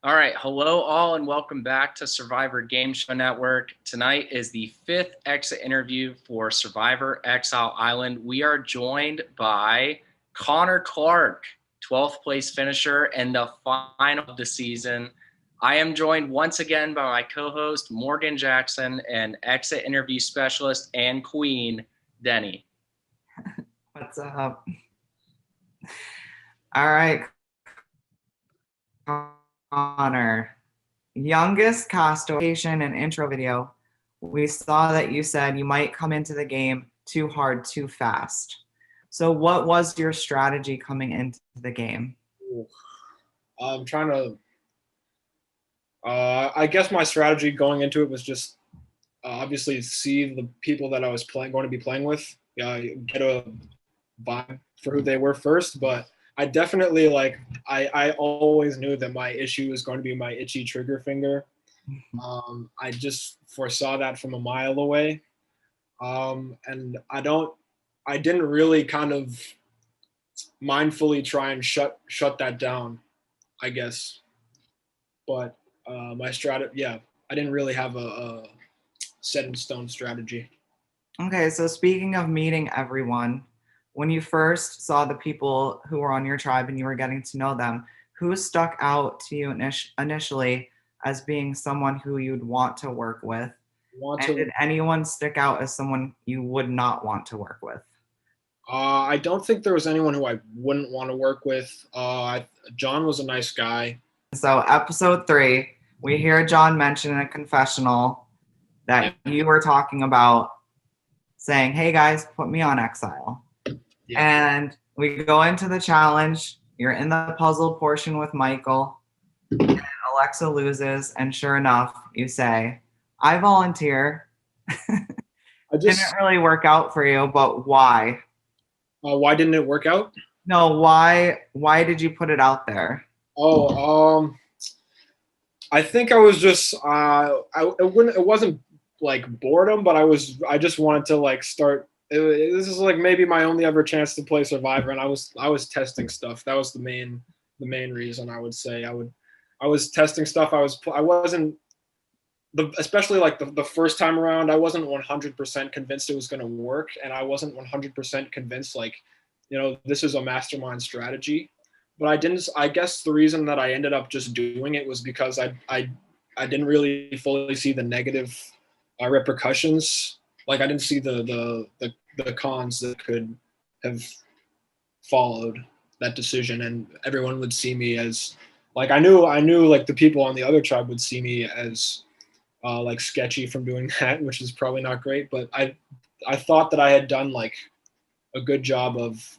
All right. Hello, all, and welcome back to Survivor Game Show Network. Tonight is the fifth exit interview for Survivor Exile Island. We are joined by Connor Clark, 12th place finisher and the final of the season. I am joined once again by my co-host, Morgan Jackson, and exit interview specialist and queen, Denny. What's up? All right, Connor. Youngest Castaways and intro video. We saw that you said you might come into the game too hard, too fast. So what was your strategy coming into the game? I'm trying to. I guess my strategy going into it was just obviously see the people that I was going to be playing with, get a vibe for who they were first. But I definitely I always knew that my issue was going to be my itchy trigger finger. I just foresaw that from a mile away, and I didn't really kind of mindfully try and shut that down, I guess. But my strategy, I didn't really have a set in stone strategy. Okay, so speaking of meeting everyone, when you first saw the people who were on your tribe and you were getting to know them, who stuck out to you initially as being someone who you'd want to work with? Did anyone stick out as someone you would not want to work with? I don't think there was anyone who I wouldn't want to work with. John was a nice guy. So episode 3, we hear John mention in a confessional that you were talking about saying, hey guys, put me on Exile. Yeah. And we go into the challenge. You're in the puzzle portion with Michael. And Alexa loses. And sure enough, you say, I volunteer. Didn't really work out for you, but why? Why didn't it work out? No, why did you put it out there? I think I was just it wasn't like boredom, but I just wanted to start. This is maybe my only ever chance to play Survivor, and I was testing stuff. That was the main reason. I would say I was testing stuff. I wasn't especially the first time around. I wasn't 100% convinced it was going to work, and I wasn't 100% convinced this is a mastermind strategy. But I guess the reason that I ended up just doing it was because I didn't really fully see the negative repercussions. I didn't see the cons that could have followed that decision, and everyone would see me as I knew the people on the other tribe would see me as sketchy from doing that, which is probably not great. But I thought that I had done a good job of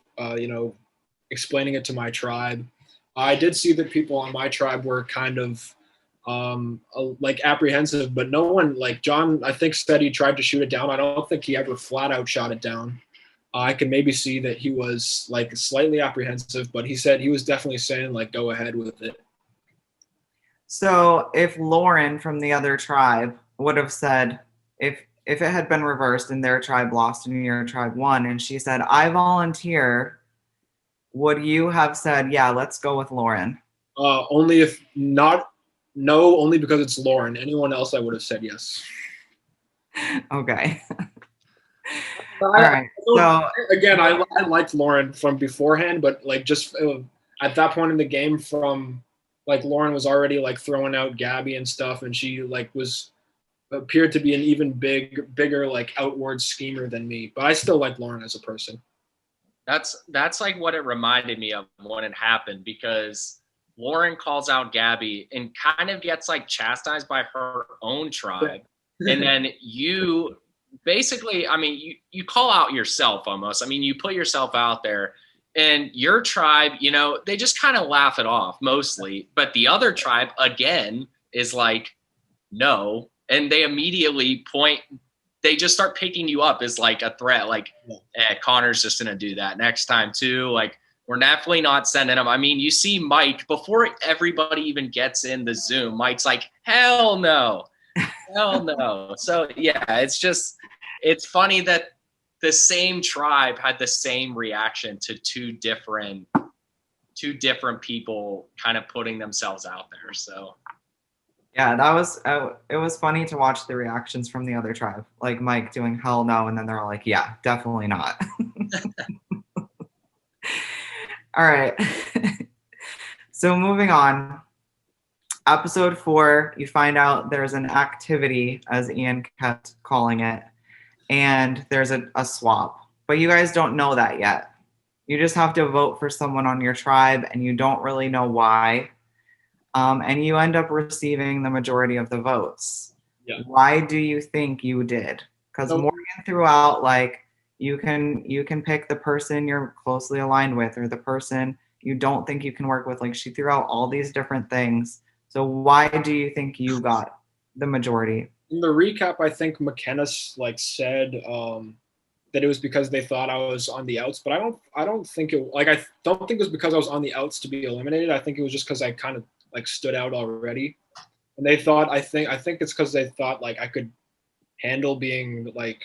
explaining it to my tribe. I did see that people on my tribe were kind of apprehensive, but no one, John, I think, said he tried to shoot it down. I don't think he ever flat out shot it down. I could maybe see that he was slightly apprehensive, but he said he was definitely saying go ahead with it. So if Lauren from the other tribe would have said, if it had been reversed and their tribe lost and your tribe won, and she said, I volunteer, would you have said, yeah, let's go with Lauren? Only if not. No, only because it's Lauren. Anyone else, I would have said yes. Okay. All right. So again, I liked Lauren from beforehand, but just at that point in the game, from Lauren was already throwing out Gaby and stuff, and she appeared to be an even bigger outward schemer than me. But I still like Lauren as a person. That's what it reminded me of when it happened, because Lauren calls out Gaby and kind of gets chastised by her own tribe. And then you basically, you call out yourself almost. You put yourself out there, and your tribe, they just kind of laugh it off mostly. But the other tribe, again, is no. And they immediately they just start picking you up as a threat. Connor's just going to do that next time too. We're definitely not sending him. You see Mike, before everybody even gets in the Zoom, Mike's hell no. Hell no. So yeah, it's funny that the same tribe had the same reaction to two different two different people kind of putting themselves out there. So yeah, that was it was funny to watch the reactions from the other tribe, like Mike doing hell no, and then they're all like, yeah, definitely not. All right. So moving on. Episode 4, you find out there's an activity, as Ian kept calling it, and there's a swap. But you guys don't know that yet. You just have to vote for someone on your tribe, and you don't really know why. And you end up receiving the majority of the votes. Yeah. Why do you think you did? Because Morgan threw out, like, you can pick the person you're closely aligned with or the person you don't think you can work with. Like, she threw out all these different things. So why do you think you got the majority? In the recap, I think McKenna said that it was because they thought I was on the outs, but I don't think it was because I was on the outs to be eliminated. I think it was just because I kind of like stood out already, and they thought I think it's because they thought like I could handle being like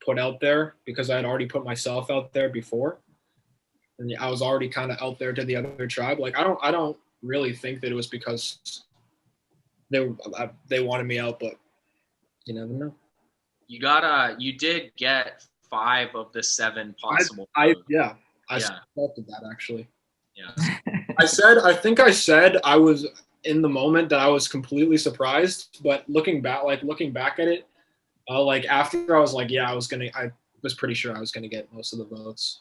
put out there because I had already put myself out there before, and I was already kind of out there to the other tribe. Like I don't really think that it was because they wanted me out, but you never know. You did get 5 of the 7 possible. I suspected that actually. Yeah. I think I said I was in the moment that I was completely surprised, but looking back at it, like after I was like, yeah, I was pretty sure I was gonna get most of the votes.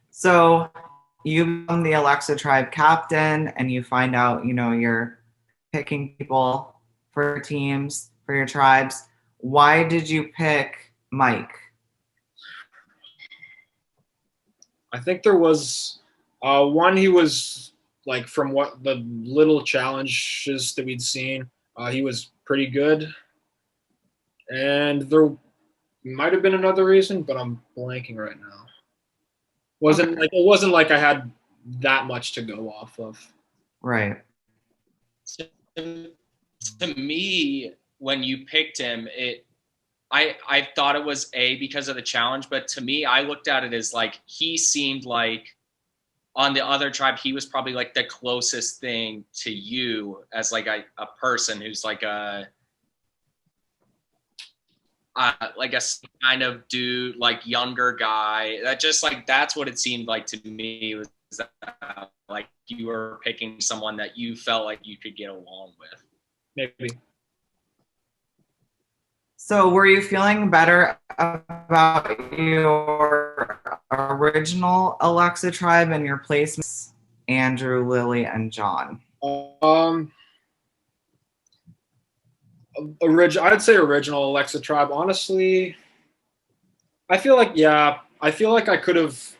So you become the Alexa tribe captain, and you find out, you're picking people for teams, for your tribes. Why did you pick Mike? I think there was one, he was like, from what the little challenges that we'd seen, he was pretty good. And there might have been another reason, but I'm blanking right now. It wasn't like I had that much to go off of. Right. To me, when you picked him, I thought it was because of the challenge, but to me, I looked at it as like he seemed like on the other tribe, he was probably like the closest thing to you as like a person who's like a kind of dude, like younger guy. That's what it seemed like to me, was that, like you were picking someone that you felt like you could get along with. Maybe. So were you feeling better about your original Alexa tribe and your placements, Andrew, Lilly, and John? I'd say original Alexa tribe. Honestly, I feel like I could have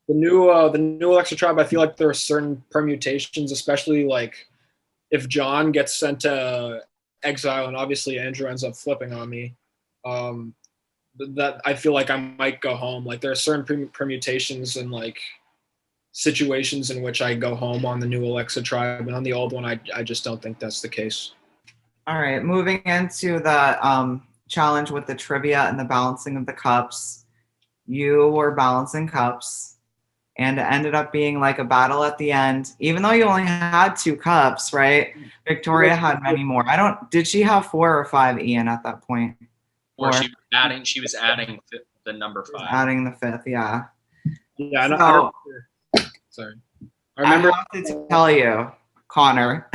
the new Alexa tribe. I feel like there are certain permutations, especially like if John gets sent to Exile and obviously Andrew ends up flipping on me. That I feel like I might go home. Like there are certain permutations and like situations in which I go home on the new Alexa tribe, and on the old one, I just don't think that's the case. All right, moving into the challenge with the trivia and the balancing of the cups. You were balancing cups, and it ended up being like a battle at the end. Even though you only had 2 cups, right? Victoria had many more. Did she have 4 or 5, Ian, at that point? Or she was adding the number 5. Adding the 5th, yeah. Yeah, so, sorry. I have to tell you, Connor,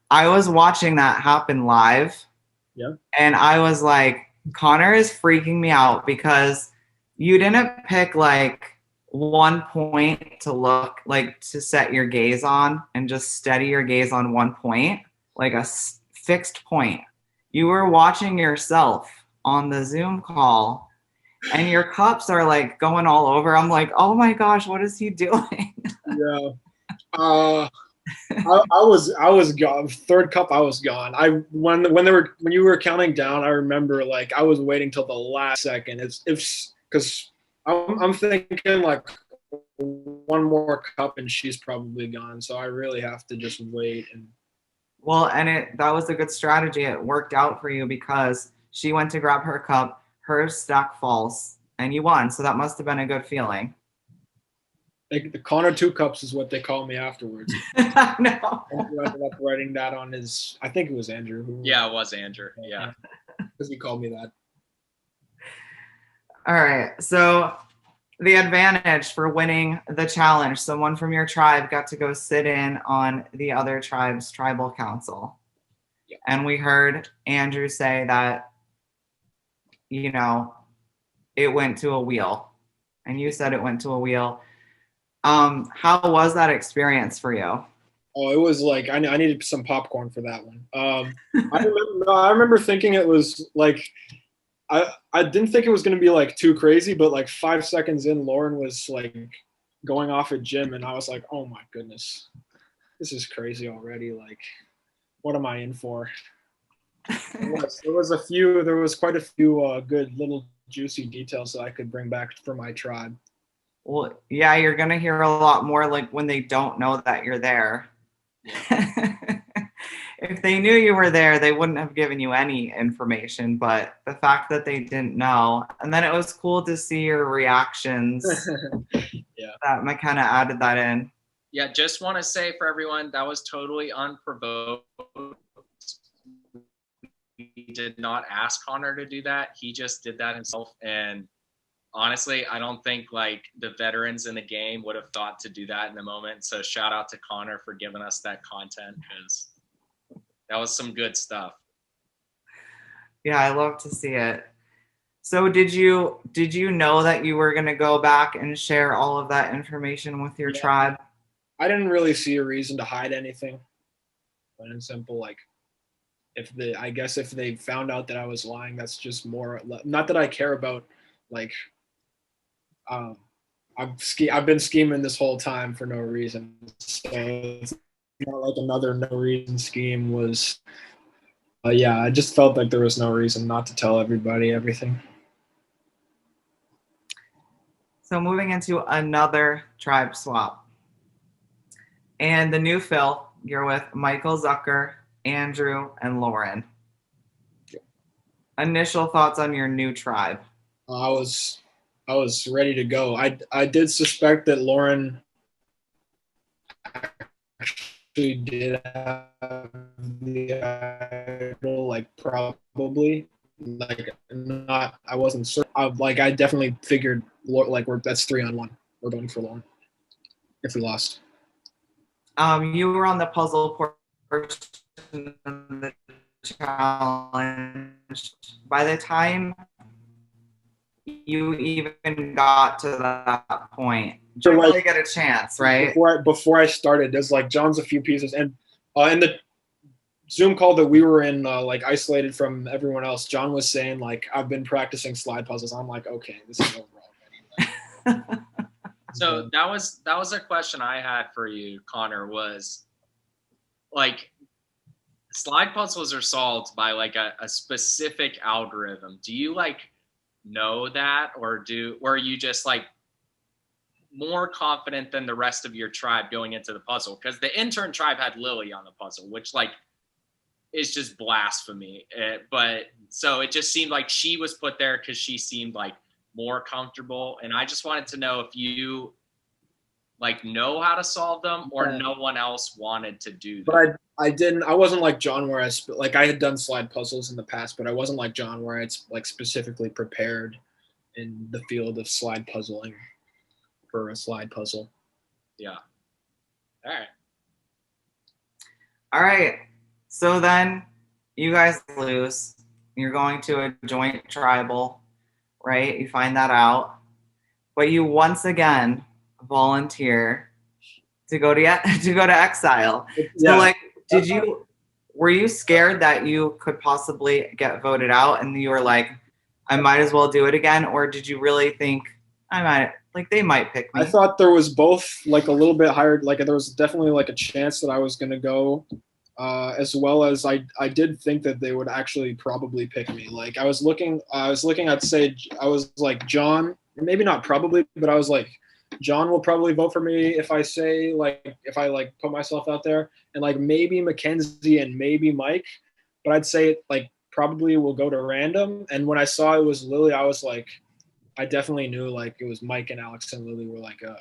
I was watching that happen live. Yeah. And I was like, Connor is freaking me out because you didn't pick like one point to set your gaze on and just steady your gaze on one point, like a fixed point. You were watching yourself on the Zoom call and your cups are like going all over. I'm like, oh my gosh, what is he doing? Yeah. I was gone. 3rd cup, I was gone. When you were counting down, I remember like I was waiting till the last second. Because I'm thinking like one more cup and she's probably gone. So I really have to just wait. Well, and that was a good strategy. It worked out for you because she went to grab her cup, her stack falls, and you won. So that must have been a good feeling. The Connor 2 Cups is what they call me afterwards. No. Andrew ended up writing that on his, I think it was Andrew. Yeah, it was Andrew. Yeah. Because he called me that. All right. So the advantage for winning the challenge, someone from your tribe got to go sit in on the other tribe's tribal council. Yeah. And we heard Andrew say that, you know, it went to a wheel. And you said it went to a wheel. How was that experience for you? Oh, it was like I needed some popcorn for that one. I remember thinking it was like I didn't think it was going to be like too crazy, but like 5 seconds in, Lauren was like going off at Jim, and I was like, oh my goodness, this is crazy already. Like, what am I in for? There was quite a few good little juicy details that I could bring back for my tribe. Well, yeah, you're going to hear a lot more like when they don't know that you're there. If they knew you were there, they wouldn't have given you any information. But the fact that they didn't know, and then it was cool to see your reactions. Yeah. That McKenna added that in. Yeah, just want to say for everyone, that was totally unprovoked. He did not ask Connor to do that. He just did that himself. And honestly, I don't think like the veterans in the game would have thought to do that in the moment. So shout out to Connor for giving us that content, because that was some good stuff. Yeah, I love to see it. So did you know that you were going to go back and share all of that information with your tribe? I didn't really see a reason to hide anything. Plain and simple. Like, if they found out that I was lying, that's just more, not that I care about, like, I've been scheming this whole time for no reason. So it's not like another no reason scheme was. Yeah, I just felt like there was no reason not to tell everybody everything. So moving into another tribe swap. And the new fill, you're with Michael, Zucker, Andrew, and Lauren. Yeah. Initial thoughts on your new tribe? I was ready to go. I did suspect that Lauren actually did have the idol, like probably, like not. I wasn't certain. I definitely figured like that's 3-on-1. We're going for Lauren if we lost. You were on the puzzle portion of the challenge. By the time you even got to that point, you didn't really get a chance, right? Before I started, there's like John's a few pieces, and in the Zoom call that we were in, like isolated from everyone else, John was saying like, I've been practicing slide puzzles. I'm like, okay, this is over already. So that was a question I had for you, Connor, was like, slide puzzles are solved by like a specific algorithm. Do you like know that, or are you just like more confident than the rest of your tribe going into the puzzle? Because the intern tribe had Lilly on the puzzle, which like is just blasphemy. But so it just seemed like she was put there because she seemed like more comfortable. And I just wanted to know if you like know how to solve them, or no one else wanted to do that. But I wasn't like John where I had done slide puzzles in the past, but I wasn't like John where it's like specifically prepared in the field of slide puzzling for a slide puzzle. Yeah. All right. So then you guys lose. You're going to a joint tribal, right? You find that out. But you once again volunteer to go to Exile. Yeah. So like, were you scared that you could possibly get voted out and you were like, I might as well do it again? Or did you really think they might pick me? I thought there was both like a little bit higher, like there was definitely like a chance that I was going to go, as well as I did think that they would actually probably pick me. Like I was looking, I'd say I was like John, maybe not probably, but I was like, John will probably vote for me if I like put myself out there, and like maybe Mackenzie and maybe Mike, but I'd say like probably will go to random. And when I saw it was Lilly, I was like, I definitely knew like it was Mike and Alex and Lily were like a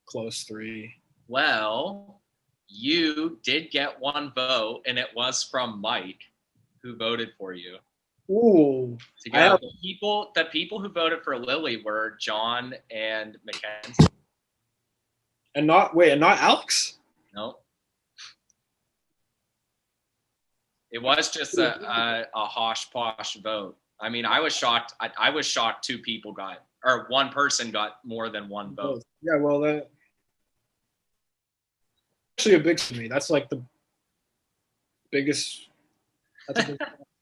close 3. Well, you did get one vote, and it was from Mike, who voted for you. Ooh. To go. The people who voted for Lily were John and Mackenzie. And not Alex? No. It was just a hosh posh vote. I mean, I was shocked. I was shocked 2 people got, or one person got more than one vote. Yeah, well, that actually a big to me. That's like the biggest. I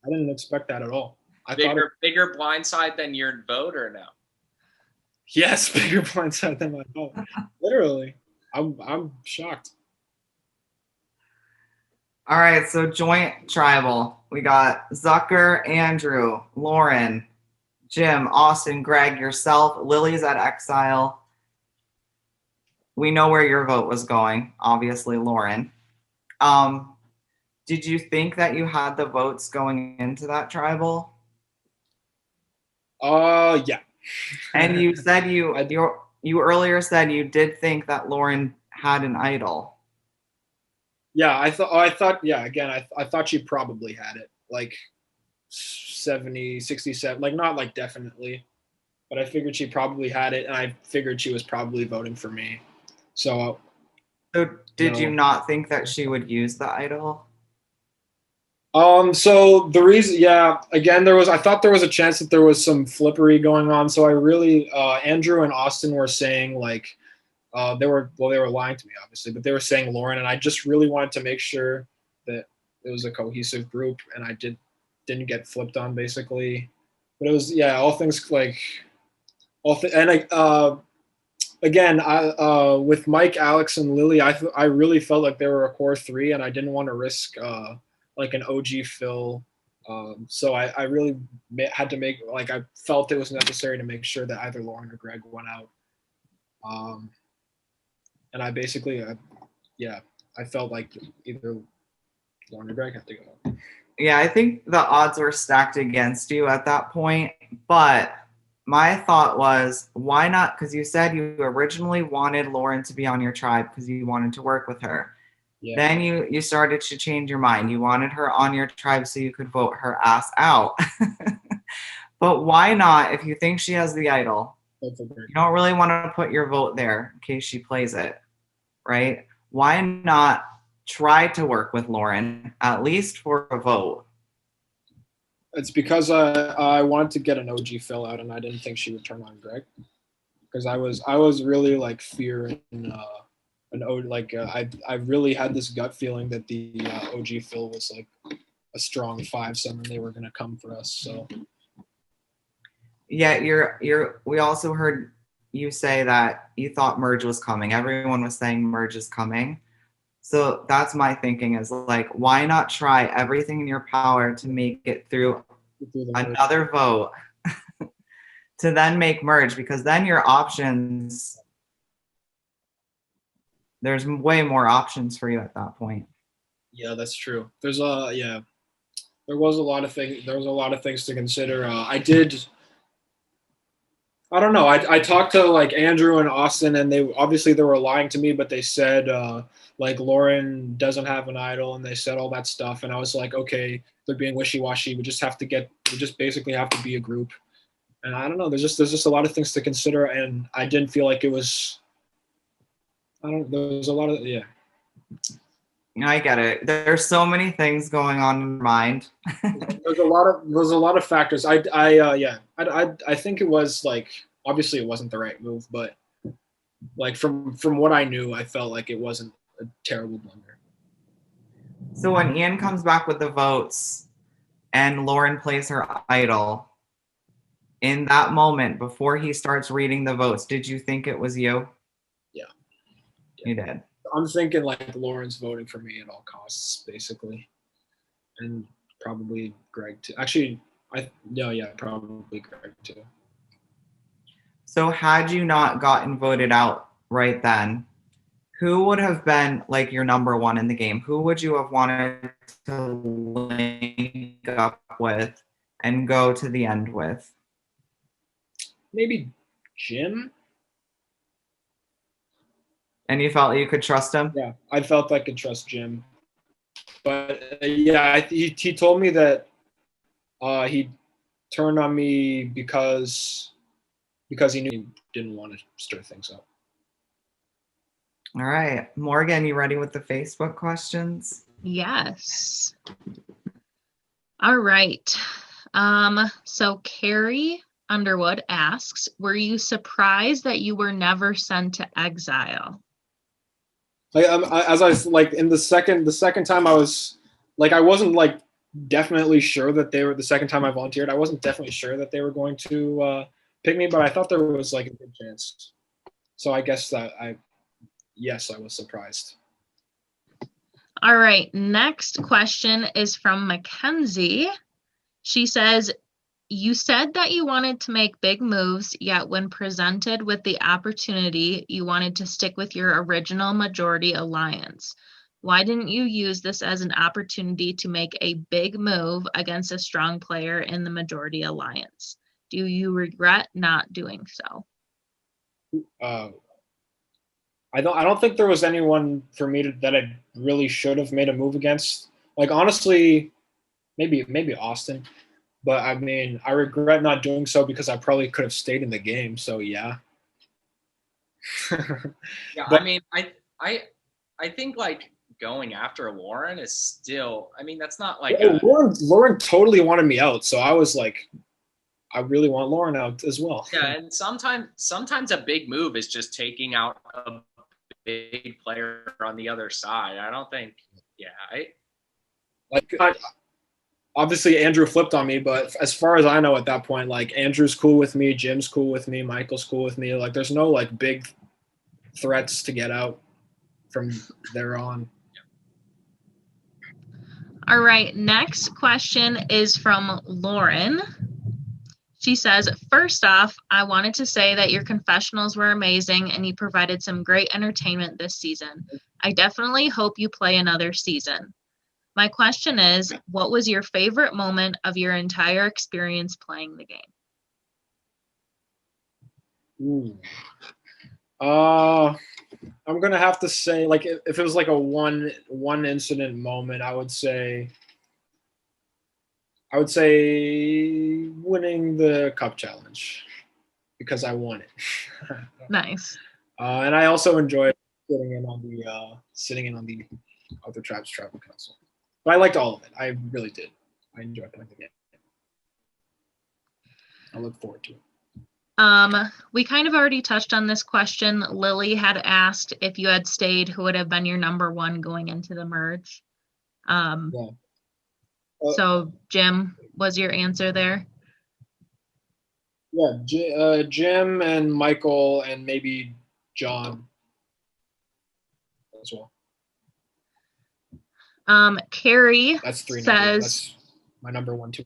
didn't expect that at all. Bigger blindside than your vote, or no? Yes, bigger blindside than my vote. Literally, I'm shocked. All right, so joint tribal. We got Zucker, Andrew, Lauren, Jim, Austin, Greg, yourself. Lily's at Exile. We know where your vote was going, obviously, Lauren. Did you think that you had the votes going into that tribal? Yeah. And you said you earlier said you did think that Lauren had an idol. Yeah, I thought she probably had it, like 70, 67, like not like definitely, but I figured she probably had it, and I figured she was probably voting for me. So did you not think that she would use the idol? So the reason, again, I thought there was a chance that there was some flippery going on. So I really, Andrew and Austin were saying like, they were lying to me, obviously, but they were saying Lauren, and I just really wanted to make sure that it was a cohesive group, and I didn't get flipped on, basically. But it was, all things like, again, with Mike, Alex, and Lily, I really felt like they were a core 3, and I didn't want to risk like an OG fill. So I really had to make, like, I felt it was necessary to make sure that either Lauren or Greg went out. And I basically, I felt like either Lauren or Greg had to go. Yeah, I think the odds were stacked against you at that point. But my thought was, why not? Because you said you originally wanted Lauren to be on your tribe because you wanted to work with her. Yeah. Then you started to change your mind. You wanted her on your tribe so you could vote her ass out. But why not, if you think she has the idol? You don't really want to put your vote there in case she plays it, right? Why not try to work with Lauren, at least for a vote? It's because I wanted to get an OG fill out, and I didn't think she would turn on Greg. Because I was really like fearing I really had this gut feeling that the OG fill was like a strong 5-7, and they were going to come for us. So. Yeah, we also heard you say that you thought merge was coming. Everyone was saying merge is coming. So that's my thinking, is like, why not try everything in your power to make it through another vote to then make merge, because then your options, there's way more options for you at that point. Yeah, that's true. There was a lot of things to consider. I don't know. I talked to like Andrew and Austin, and they were lying to me, but they said like Lauren doesn't have an idol, and they said all that stuff, and I was like, okay, they're being wishy-washy. We just basically have to be a group, and I don't know. There's just a lot of things to consider, and I didn't feel like it was. There's a lot of I get it. There's so many things going on in your mind. There's a lot of factors. I think it was like, obviously it wasn't the right move, but like from what I knew, I felt like it wasn't a terrible blunder. So when Ian comes back with the votes and Lauren plays her idol, in that moment before he starts reading the votes, did you think it was you? Yeah. You did. I'm thinking like Lauren's voting for me at all costs, basically, and probably Greg too. Actually, probably Greg too. So had you not gotten voted out right then, who would have been like your number one in the game? Who would you have wanted to link up with and go to the end with? maybe Jim. And you felt you could trust him? Yeah, I felt I could trust Jim. But yeah, he told me that he turned on me because he knew he didn't want to stir things up. All right. Morgan, you ready with the Facebook questions? Yes. All right. So Carrie Underwood asks, were you surprised that you were never sent to Exile? As I was like in the second time I was like, I wasn't like definitely sure that they were, the second time I volunteered, I wasn't definitely sure that they were going to pick me, but I thought there was like a good chance. So I guess that I was surprised. All right. Next question is from Mackenzie. She says, you said that you wanted to make big moves, yet when presented with the opportunity, you wanted to stick with your original majority alliance. Why didn't you use this as an opportunity to make a big move against a strong player in the majority alliance? Do you regret not doing so? I don't think there was anyone for me that I really should have made a move against. Like honestly, maybe Austin. But I mean, I regret not doing so because I probably could have stayed in the game. So yeah. Yeah, but, I mean, I think like going after Lauren is still. I mean, that's not like Lauren totally wanted me out, so I was like, I really want Lauren out as well. Yeah, and sometimes a big move is just taking out a big player on the other side. I don't think. Yeah, obviously Andrew flipped on me, but as far as I know at that point, like Andrew's cool with me, Jim's cool with me, Michael's cool with me. Like there's no like big threats to get out from there on. All right, next question is from Lauren. She says, first off, I wanted to say that your confessionals were amazing and you provided some great entertainment this season. I definitely hope you play another season. My question is, what was your favorite moment of your entire experience playing the game? I'm gonna have to say, like, if it was like a one incident moment, I would say winning the cup challenge because I won it. Nice. And I also enjoyed sitting in on the other tribes tribal council. But I liked all of it. I really did. I enjoyed playing the game. I look forward to it. We kind of already touched on this question. Lilly had asked if you had stayed, who would have been your number one going into the merge? So Jim was your answer there? Yeah, Jim and Michael and maybe John as well. Carrie That's three says, that's my number 1, 2.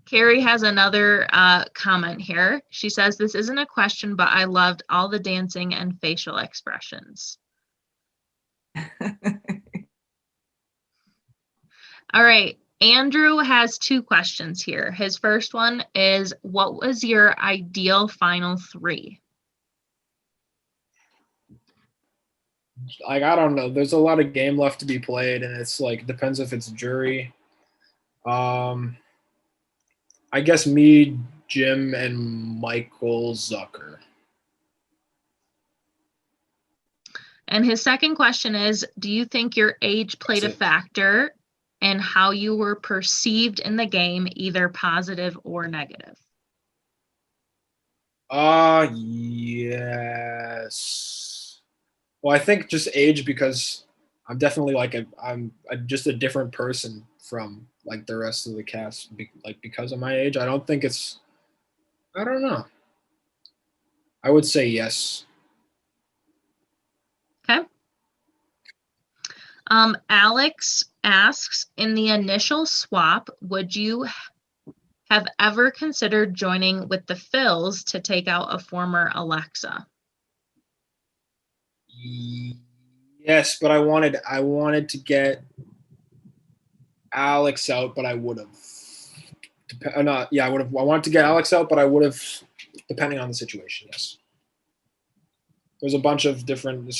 Carrie has another comment here. She says, this isn't a question, but I loved all the dancing and facial expressions. All right. Andrew has 2 questions here. His first one is, what was your ideal final 3? Like, I don't know. There's a lot of game left to be played, and it's like, depends if it's jury. I guess me, Jim, and Michael Zucker. And his second question is, do you think your age played a factor in how you were perceived in the game, either positive or negative? Yes. Well, I think just age, because I'm definitely like I'm just a different person from like the rest of the cast, like because of my age. I don't know. I would say yes. Okay. Alex asks, in the initial swap, would you have ever considered joining with the Phils to take out a former Alexa? Yes, but I wanted to get Alex out, but I would have. I wanted to get Alex out, but I would have depending on the situation. Yes. There's a bunch of different,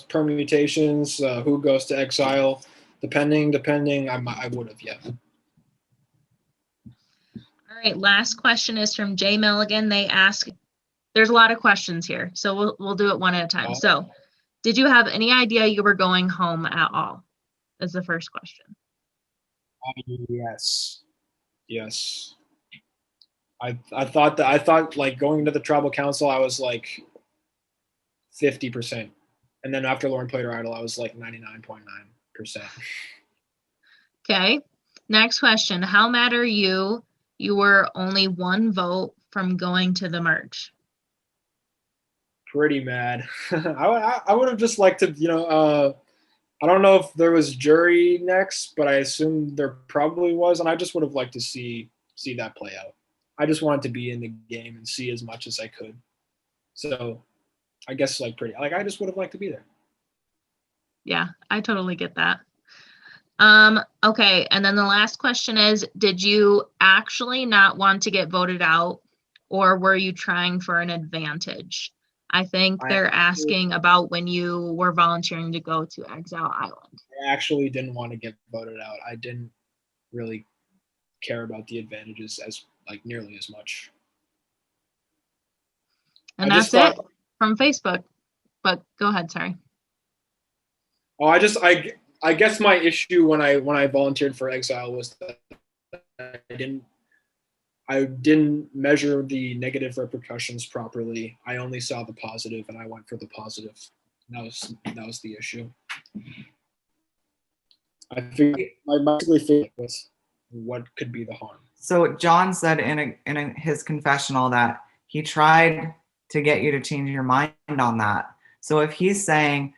permutations. Who goes to Exile? Depending, I would have, yeah. All right, last question is from Jay Milligan. They ask, there's a lot of questions here, so we'll do it one at a time. So, did you have any idea you were going home at all? Is the first question. Yes. I thought like going to the tribal council, I was like 50%, and then after Lauren played her idol, I was like 99.9%. Okay. Next question. How mad are you? You were only one vote from going to the merge. Pretty mad. I would have just liked to, I don't know if there was jury next, but I assume there probably was, and I just would have liked to see that play out. I just wanted to be in the game and see as much as I could. So I guess I just would have liked to be there. Yeah, I totally get that. Okay, and then the last question is, did you actually not want to get voted out, or were you trying for an advantage? I think they're asking about when you were volunteering to go to Exile Island. I actually didn't want to get voted out. I didn't really care about the advantages as nearly as much. And that's it from Facebook. But go ahead, sorry. Oh, I guess my issue when I volunteered for Exile was that I didn't measure the negative repercussions properly. I only saw the positive, and I went for the positive. That was the issue. I basically figured was what could be the harm. So John said in his confessional that he tried to get you to change your mind on that. So if he's saying,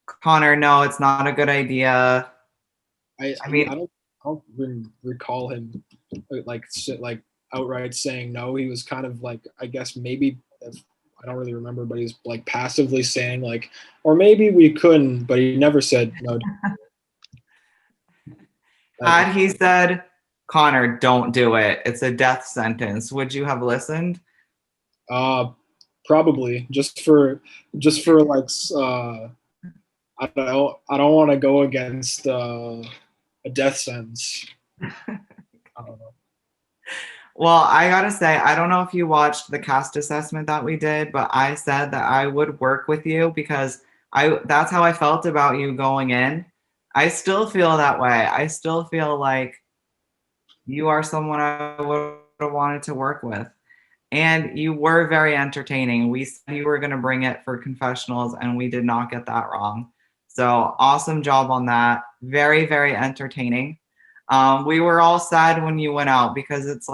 Connor, no, it's not a good idea. I don't recall him outright saying no. He was kind of I guess maybe, I don't really remember, but he's passively saying or maybe we couldn't, but he never said no. Had he said, Connor, don't do it, it's a death sentence, would you have listened? Probably just for I don't want to go against a death sentence. I don't know. Well, I gotta say, I don't know if you watched the cast assessment that we did, but I said that I would work with you because that's how I felt about you going in. I still feel that way. I still feel like you are someone I would have wanted to work with. And you were very entertaining. We said you were going to bring it for confessionals, and we did not get that wrong. So awesome job on that. Very, very entertaining. We were all sad when you went out because it's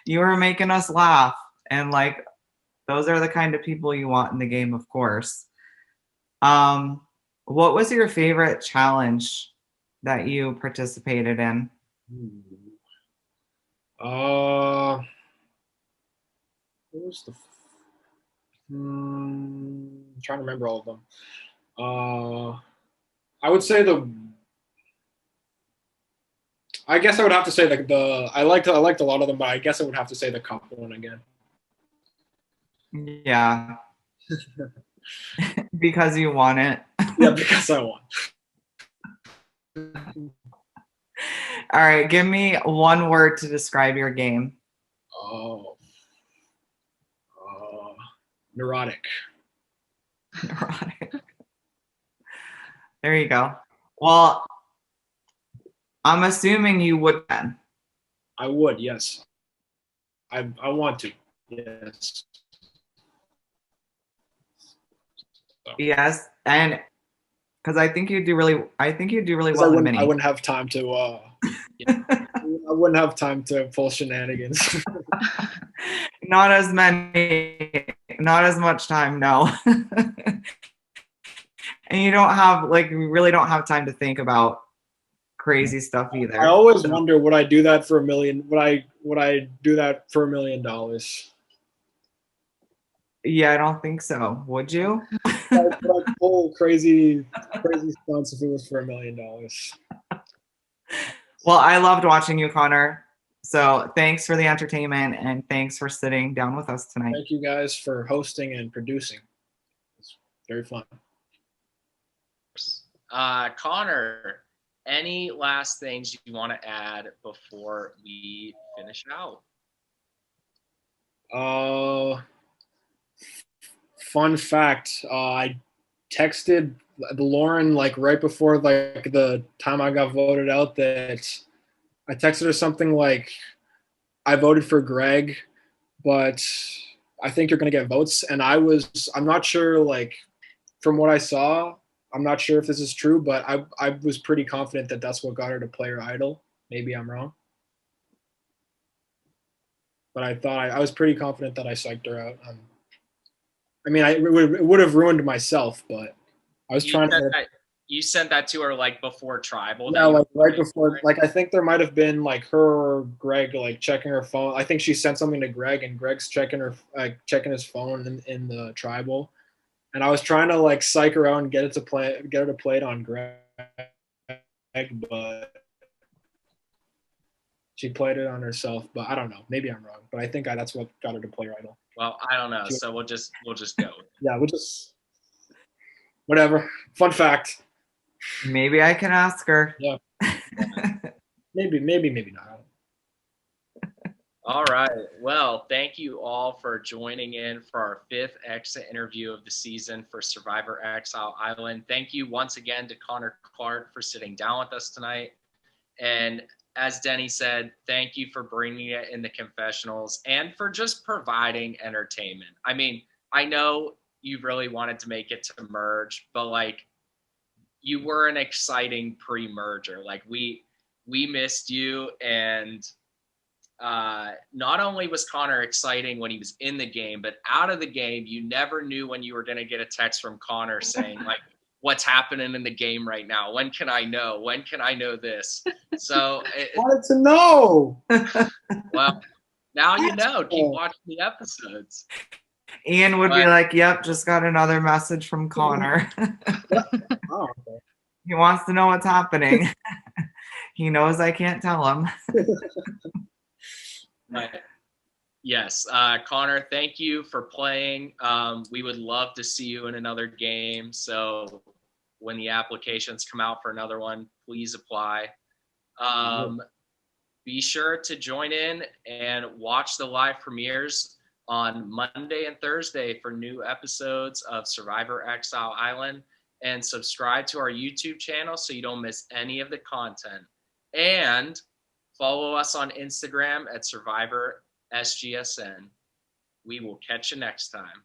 you were making us laugh. And those are the kind of people you want in the game, of course. What was your favorite challenge that you participated in? What was I'm trying to remember all of them. I would say I guess I would have to say I liked a lot of them, but I guess I would have to say the cup one again. Yeah. Because you won it. Yeah, because I won. All right, give me one word to describe your game. Neurotic. Neurotic. There you go. Well, I'm assuming you would then. I would, yes. I want to, yes. So. Yes, and because I think you'd do really well. I wouldn't have time to. I wouldn't have time to pull shenanigans. Not as much time, no. And you don't have you really don't have time to think about crazy stuff either. I always wonder, would I do that for $1 million? Would I do that for $1 million? Yeah, I don't think so. Would you? I'd pull crazy stunts if it was for $1 million. Well, I loved watching you, Connor. So thanks for the entertainment and thanks for sitting down with us tonight. Thank you guys for hosting and producing. It's very fun. Connor, any last things you want to add before we finish out? Fun fact, I texted Lauren like right before like the time I got voted out that I texted her something like, I voted for Greg, but I think you're going to get votes. And I'm not sure, like, from what I saw, I'm not sure if this is true, but I was pretty confident that that's what got her to Player Idol. Maybe I'm wrong. But I was pretty confident that I psyched her out. I mean, it would have ruined myself, but I was trying to. You sent that to her like before Tribal? Yeah, like right before. Like I think there might have been like her or Greg like checking her phone. I think she sent something to Greg, and Greg's checking his phone in the Tribal. And I was trying to like psych her out and get her to play it on Greg, but she played it on herself. But I don't know. Maybe I'm wrong. But I think that's what got her to Player Idol. Well, I don't know. So we'll just go. Yeah, we'll just whatever. Fun fact. Maybe I can ask her. Yeah. maybe not. All right. Well, thank you all for joining in for our 5th exit interview of the season for Survivor Exile Island. Thank you once again to Connor Clark for sitting down with us tonight. And as Denny said, thank you for bringing it in the confessionals and for just providing entertainment. I mean, I know you really wanted to make it to merge, but like you were an exciting pre-merger. Like we missed you, and not only was Connor exciting when he was in the game, but out of the game, you never knew when you were going to get a text from Connor saying like, what's happening in the game right now? When can I know? When can I know this? So wanted to know. Well, now you know. Keep watching the episodes. Ian would be like, yep, just got another message from Connor. Oh, okay. He wants to know what's happening. He knows I can't tell him. Yes, Connor, thank you for playing. We would love to see you in another game. So when the applications come out for another one, please apply. Be sure to join in and watch the live premieres on Monday and Thursday for new episodes of Survivor Exile Island, and subscribe to our YouTube channel so you don't miss any of the content. And follow us on Instagram at Survivor SGSN. We will catch you next time.